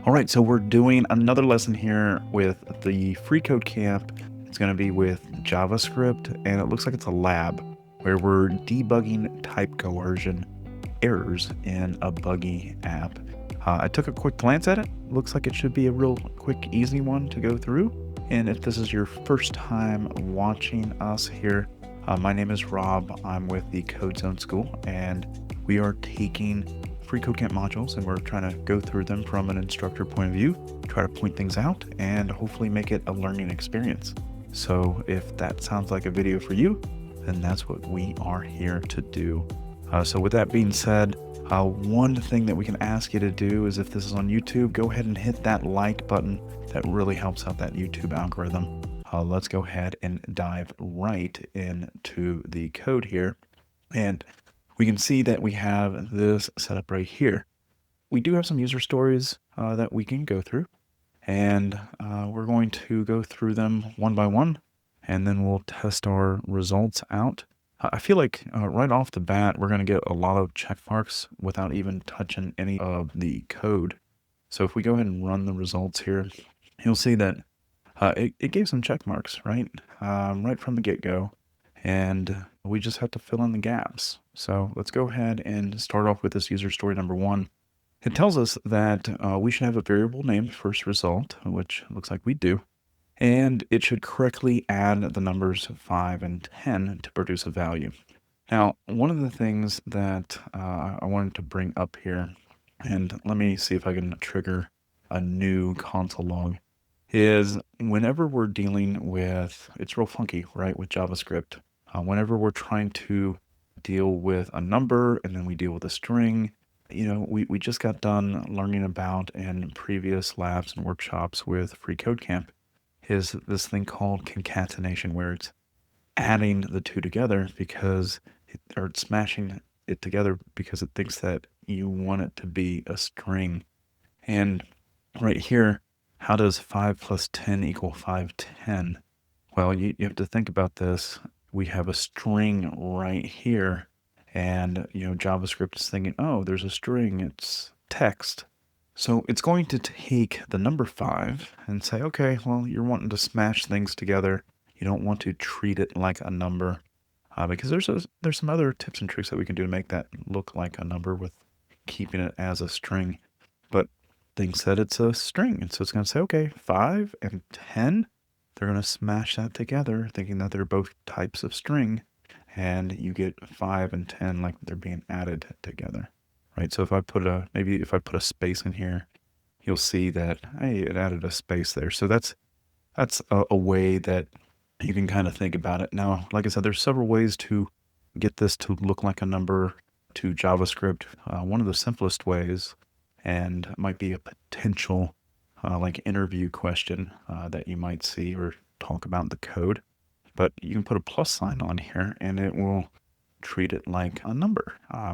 All right, so we're doing another lesson here with the FreeCodeCamp. It's going to be with JavaScript, and it looks like it's a lab where we're debugging type coercion errors in a buggy app. I took a quick glance at it. Looks like it should be a real quick, easy one to go through. And if this is your first time watching us here, my name is Rob. I'm with the Code Zone Skool, and we are taking FreeCodeCamp modules, and we're trying to go through them from an instructor point of view, try to point things out, and hopefully make it a learning experience. So if that sounds like a video for you, then that's what we are here to do. So with that being said, one thing that we can ask you to do is, if this is on YouTube, go ahead and hit that like button. That really helps out that YouTube algorithm. Let's go ahead and dive right into the code here. And we can see that we have this set up right here. We do have some user stories that we can go through, and we're going to go through them one by one, and then we'll test our results out. I feel like right off the bat, we're going to get a lot of check marks without even touching any of the code. So if we go ahead and run the results here, you'll see that it gave some check marks, right? Right from the get-go. And we just have to fill in the gaps. So let's go ahead and start off with this user story number 1. It tells us that we should have a variable named first result, which looks like we do. And it should correctly add the numbers 5 and 10 to produce a value. Now, one of the things that I wanted to bring up here, and let me see if I can trigger a new console log, is whenever we're dealing with, it's real funky, right, with JavaScript. Whenever we're trying to deal with a number and then we deal with a string, we just got done learning about in previous labs and workshops with FreeCodeCamp is this thing called concatenation, where it's adding the two together or it's smashing it together because it thinks that you want it to be a string. And right here, how does 5 plus 10 equal 510? Well, you have to think about this. We have a string right here, and JavaScript is thinking, oh, there's a string, it's text. So it's going to take the number 5 and say, okay, well, you're wanting to smash things together. You don't want to treat it like a number, because there's some other tips and tricks that we can do to make that look like a number with keeping it as a string. But thinks that it's a string, and so it's going to say, okay, 5 and 10. They're going to smash that together, thinking that they're both types of string, and you get 5 and 10 like they're being added together, right? So if I put a space in here, you'll see that, hey, it added a space there. So that's a way that you can kind of think about it. Now, like I said, there's several ways to get this to look like a number to JavaScript. One of the simplest ways, and might be a potential like interview question that you might see or talk about in the code. But you can put a plus sign on here and it will treat it like a number,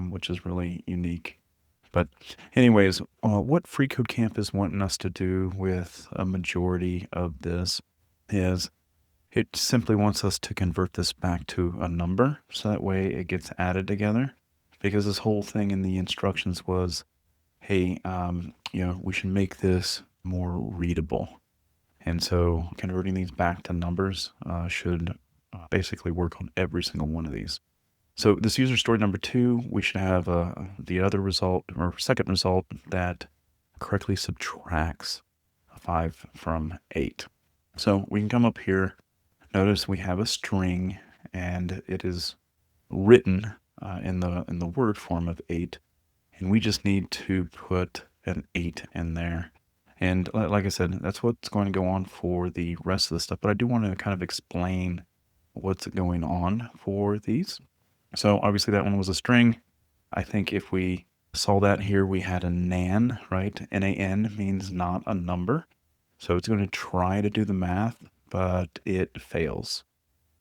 which is really unique. But anyways, what FreeCodeCamp is wanting us to do with a majority of this is it simply wants us to convert this back to a number, so that way it gets added together. Because this whole thing in the instructions was, hey, we should make this more readable. And so converting these back to numbers should basically work on every single one of these. So this user story number 2, we should have the other result, or second result, that correctly subtracts 5 from 8. So we can come up here. Notice we have a string, and it is written in the word form of 8. And we just need to put an 8 in there. And like I said, that's what's going to go on for the rest of the stuff. But I do want to kind of explain what's going on for these. So obviously that one was a string. I think if we saw that here, we had a nan, right? Nan means not a number. So it's going to try to do the math, but it fails.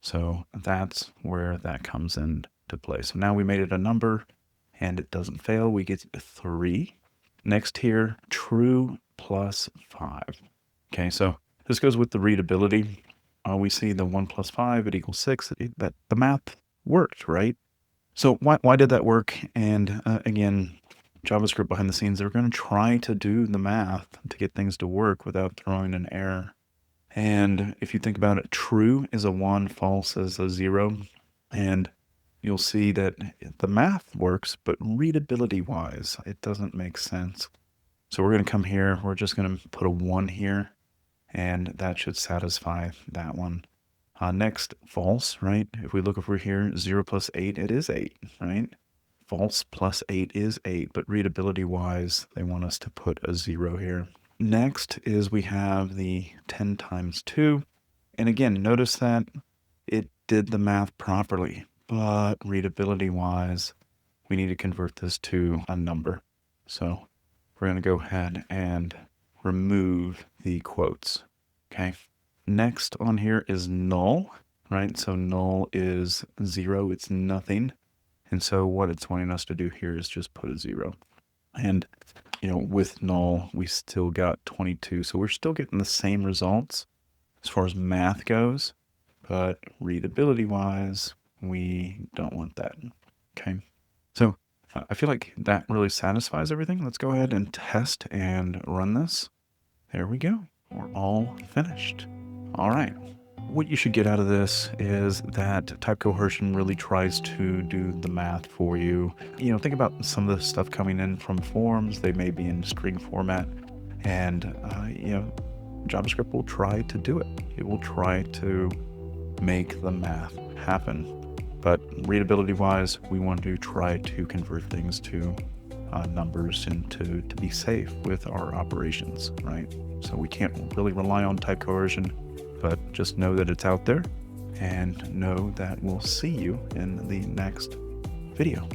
So that's where that comes into play. So now we made it a number, and it doesn't fail. We get 3. Next here, true plus 5. Okay, so this goes with the readability. We see the 1 plus 5, it equals 6. That the math worked, right? So why did that work? And again, JavaScript behind the scenes, they're going to try to do the math to get things to work without throwing an error. And if you think about it, true is a 1, false is a 0. And you'll see that the math works, but readability-wise, it doesn't make sense. So we're going to come here. We're just going to put a 1 here, and that should satisfy that one. Next, false, right? If we look over here, 0 plus 8, it is 8, right? False plus 8 is 8, but readability-wise, they want us to put a 0 here. Next is we have the 10 times 2. And again, notice that it did the math properly, but readability-wise, we need to convert this to a number. So we're going to go ahead and remove the quotes, okay? Next on here is null, right? So null is 0, it's nothing. And so what it's wanting us to do here is just put a 0. And, you know, with null, we still got 22. So we're still getting the same results as far as math goes, but readability-wise, we don't want that, okay? So I feel like that really satisfies everything. Let's go ahead and test and run this. There we go. We're all finished. All right. What you should get out of this is that Type Coercion really tries to do the math for you. You know, think about some of the stuff coming in from forms. They may be in string format, and you know, JavaScript will try to do it. It will try to make the math happen. But readability-wise, we want to try to convert things to numbers and to be safe with our operations, right? So we can't really rely on Type Coercion, but just know that it's out there and know that we'll see you in the next video.